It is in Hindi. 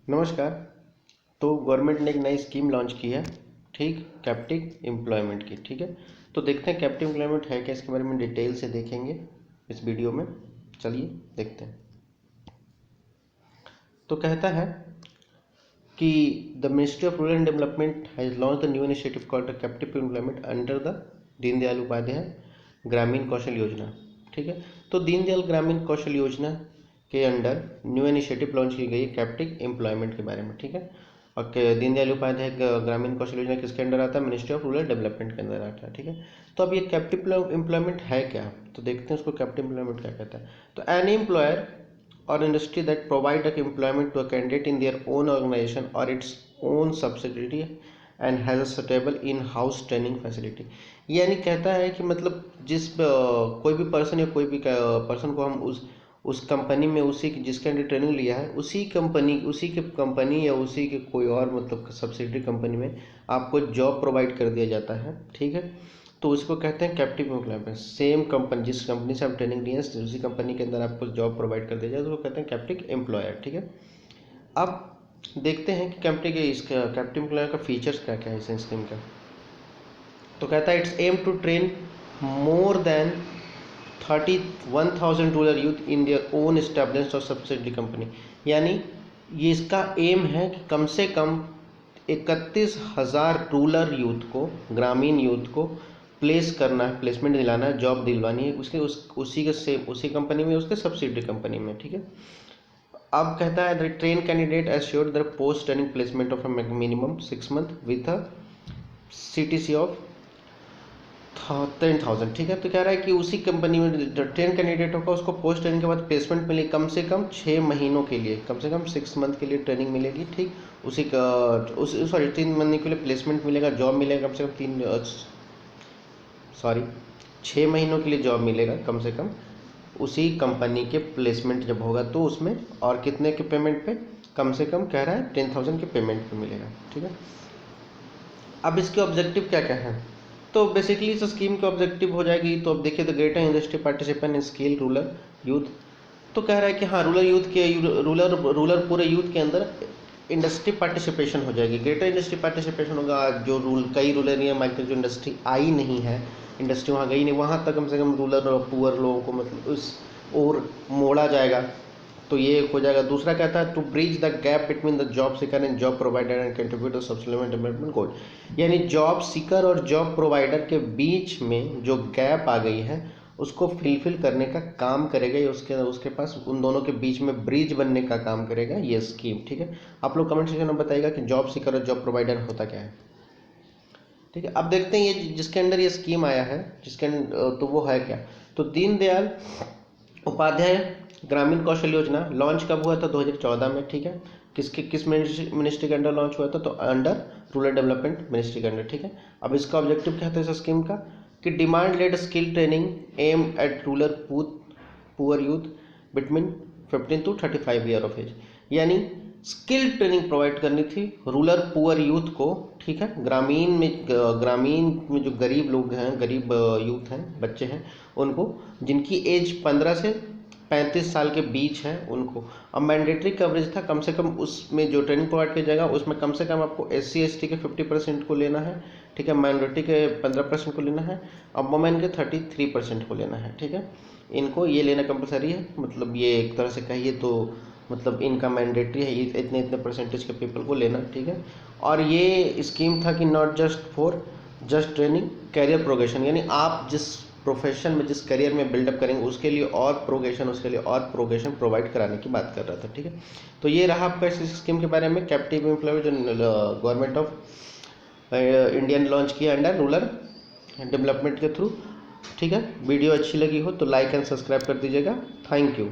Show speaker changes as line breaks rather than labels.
नमस्कार। तो गवर्नमेंट ने एक नई स्कीम लॉन्च की है, ठीक, कैप्टिव एम्प्लॉयमेंट की। ठीक है, तो देखते हैं कैप्टिव एम्प्लॉयमेंट है क्या, इसके बारे में डिटेल से देखेंगे इस वीडियो में। चलिए देखते हैं। तो कहता है कि the ministry of rural and development has launch the new initiative called the captive employment under the Deendayal Upadhyaya Grameen Kaushal योजना। ठीक है, तो दीनदयाल ग्रामीण कौशल योजना के अंडर न्यू इनिशिएटिव लॉन्च की गई कैप्टिव एम्प्लॉयमेंट के बारे में। ठीक है, और दीनदयाल उपाध्याय ग्रामीण कौशल योजना किसके अंडर आता है? मिनिस्ट्री ऑफ रूरल डेवलपमेंट के अंदर आता है। ठीक है, तो अब ये कैप्टिव एम्प्लॉयमेंट है क्या, तो देखते हैं उसको कैप्टिव एम्प्लॉयमेंट क्या कहता है। तो any employer or industry that provide employment to a candidate in their own organization or its own subsidiary and has a suitable in-house training facility। यानी कहता है कि मतलब कोई भी पर्सन या कोई भी पर्सन को हम उस कंपनी में उसी जिसके अंदर ट्रेनिंग लिया है उसी के कंपनी या उसी के कोई और मतलब सब्सिडरी कंपनी में आपको जॉब प्रोवाइड कर दिया जाता है। ठीक है, तो उसको कहते हैं कैप्टिव एम्प्लॉयमेंट। सेम कंपनी, जिस कंपनी से आप ट्रेनिंग लिए हैं उसी कंपनी के अंदर आपको जॉब प्रोवाइड कर दिया जाए तो उसको कहते हैं कैप्टिव एम्प्लॉयर। ठीक है, अब देखते हैं कि कैप्टिव एम्प्लॉयर का फीचर्स क्या क्या है इस स्कीम का। तो कहता है it's aim to train more than 31,000 rural youth in their own established और सब्सिडरी कंपनी। यानी ये इसका एम है कि कम से कम 31,000 रूरल यूथ को, ग्रामीण यूथ को प्लेस करना है, प्लेसमेंट दिलाना है, जॉब दिलवानी है उसी कंपनी में, उसके सब्सिडरी कंपनी में। ठीक है, अब कहता है the train candidate assured the post training placement of minimum 6 month with a CTC of 10,000। ठीक है, तो कह रहा है कि उसी कंपनी में जो ट्रेन कैंडिडेट होगा उसको पोस्ट ट्रेनिंग के बाद प्लेसमेंट मिलेगी कम से कम 6 महीनों के लिए, कम से कम 6 मंथ के लिए ट्रेनिंग मिलेगी। ठीक, 3 महीने के लिए प्लेसमेंट मिलेगा, जॉब मिलेगा कम से कम 6 महीनों के लिए जॉब मिलेगा कम से कम उसी कंपनी के प्लेसमेंट जब होगा तो उसमें, और कितने के पेमेंट पे? कम से कम कह रहा है 10,000 के पेमेंट पे मिलेगा। ठीक है, अब इसके ऑब्जेक्टिव क्या क्या है, तो बेसिकली इस स्कीम के ऑब्जेक्टिव हो जाएगी। तो अब देखिए the greater industry participant in skill rural youth. तो कह रहा है कि हाँ, रूरल पूरे यूथ के अंदर इंडस्ट्री पार्टिसिपेशन हो जाएगी, ग्रेटर इंडस्ट्री पार्टिसिपेशन होगा। जो कई रूरल एरिया में जो इंडस्ट्री आई नहीं है, इंडस्ट्री वहाँ गई नहीं, वहाँ तक कम से कम रूरल और पुअर लोगों को मतलब उस और मोड़ा जाएगा। तो ये हो जाएगा। दूसरा कहता है to bridge the gap between the job seeker and job provider and contribute to सब्सिडेंट डेवलपमेंट गोल। यानी जॉब सीकर और जॉब प्रोवाइडर के बीच में जो गैप आ गई है उसको फिलफिल करने का काम करेगा, या उसके पास उन दोनों के बीच में ब्रिज बनने का काम करेगा ये स्कीम। ठीक है, आप लोग कमेंट सेक्शन में बताइएगा कि जॉब सीकर और जॉब प्रोवाइडर होता क्या है। ठीक है, अब देखते हैं ये जिसके अंडर ये स्कीम आया है, तो वो है क्या। तो दीनदयाल उपाध्याय ग्रामीण कौशल योजना लॉन्च कब हुआ था? 2014 में। ठीक है, किस मिनिस्ट्री के अंडर लॉन्च हुआ था? तो अंडर रूरल डेवलपमेंट मिनिस्ट्री के अंडर। ठीक है, अब इसका ऑब्जेक्टिव क्या था इस स्कीम का कि demand led skill training aim at rural poor youth between 15 to 35 year of age. यानी स्किल ट्रेनिंग प्रोवाइड करनी थी रूरल पुअर यूथ को। ठीक है, ग्रामीण में जो गरीब लोग हैं, गरीब यूथ हैं, बच्चे हैं, उनको जिनकी एज 15 से 35 साल के बीच है उनको। अब मैंडेटरी कवरेज था कम से कम, उसमें जो ट्रेनिंग प्रोवाइड किया जाएगा उसमें कम से कम आपको SC/ST के 50% को लेना है। ठीक है, माइनॉरिटी के 15% को लेना है, और वुमेन के 33% को लेना है। ठीक है, इनको ये लेना कंपलसरी है, मतलब ये एक तरह से कहिए तो मतलब इनका मैंडेटरी है इतने परसेंटेज के पीपल को लेना। ठीक है, और ये स्कीम था कि not just training, career progression. यानी आप जिस प्रोफेशन में, जिस करियर में बिल्डअप करेंगे उसके लिए और प्रोग्रेशन प्रोवाइड कराने की बात कर रहा था। ठीक है, तो ये रहा आपका इस स्कीम के बारे में, कैप्टिव एम्प्लॉयमेंट जो गवर्नमेंट ऑफ इंडिया ने लॉन्च किया अंडर रूरल डेवलपमेंट के थ्रू। ठीक है, वीडियो अच्छी लगी हो तो लाइक एंड सब्सक्राइब कर दीजिएगा। Thank you.